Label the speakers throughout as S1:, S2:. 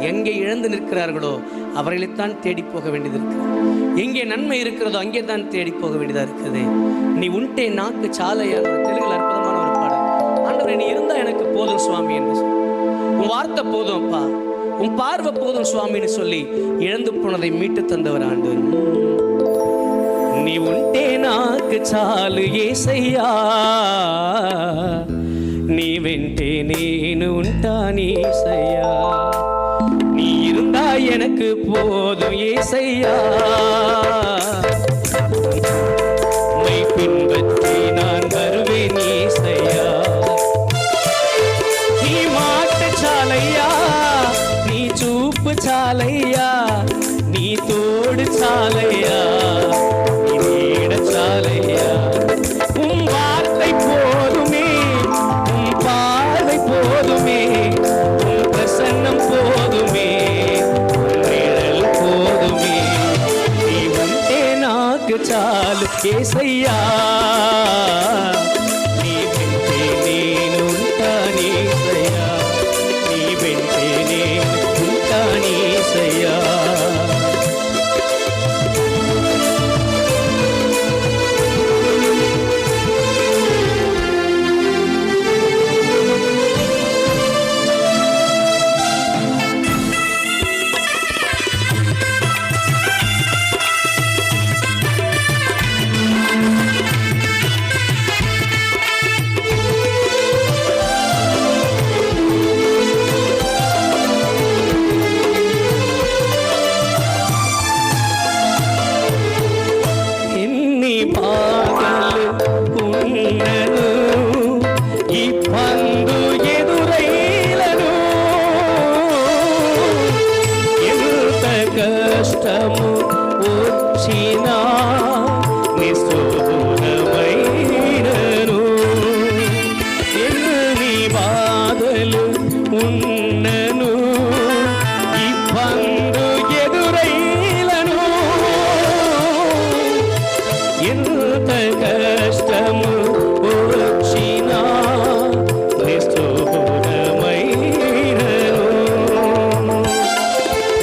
S1: எங்கே இழந்து நிற்கிறார்களோ அவர்களைத்தான் தேடி போக வேண்டியது இருக்கு. எங்கே நன்மை இருக்கிறதோ அங்கே தான் தேடி போக வேண்டியதாக இருக்குது. நீ உன்ட்டே நாக்கு சாலையான தெலுங்குல அற்புதமான ஒரு பாடல். ஆண்டவரே, நீ இருந்தா எனக்கு போதும் சுவாமி என்று சொல்லி, உன் வார்த்தை போதும் அப்பா, உன் பார்வை போதும் சுவாமின்னு சொல்லி இழந்து போனதை மீட்டு தந்தவர் ஆண்டவர். நீ உன்ட்டே நாக்கு చాలు యేసయ్యా, నీ వెంటే నేను ఉంటాను యేసయ్యా, நீ இருந்தா எனக்கு போதும் యేసయ్యా, உம்மை பின்பற்றி நான் வருவேன் యేసయ్యా, நீ மாட்டு చాలయ్యా, நீ చూపు చాలయ్యా, நீ తోడు చాలయ్యా, உன் வார்த்தை போதுமே, உன் பார்வை போதுமே, உன் பிரசன்னம் போதுமே, உன் நிழல் போதுமே, நீ உன்ட்டே నాకు చాలు యేసయ్యా, నీ వెంటే నేను ఉంటాను యేసయ్యా, నీ వెంటే నేను ఉంటాను యేసయ్యా. కష్టము వచ్చినా నిస్సోహమైనను, ఎన్ని బాధలు ఉన్నను, ఇబ్బందు ఎదురైలను, ఎంత కష్టము వచ్చినా నిస్సోహమైనను,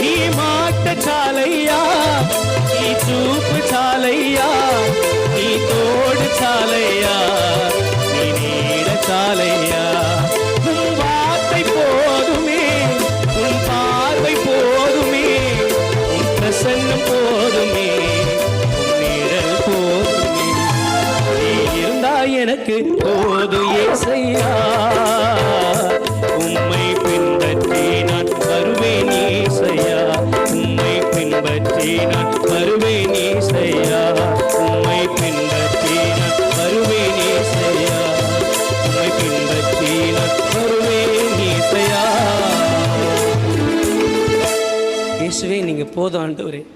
S1: నీ మాట చాలయ్యా, నీ చూపు చాలయ్యా, నీ తోడు చాలయ్యా, నీ నీడ చాలయ్యా, உன் வார்த்தை போதுமே, உன் பார்வை போதுமே, உன் பிரசன்னம் போதுமே, உன் நிழல் போதுமே, நீ இருந்தா எனக்கு போதும் యేసయ్యா, உம்மை பின்பற்றி நான் வருவேன் యేసయ్యా, உம்மை பின்பற்றி நான் வருவேன் యేసయ్యా, உம்மை பின்பற்றி நான் வருவேன் యేసయ్యా, உம்மை பின்பற்றி நான் வருவேன் యేసయ్యా. இயேசுவே, நீங்க போதும் ஆண்டவரே.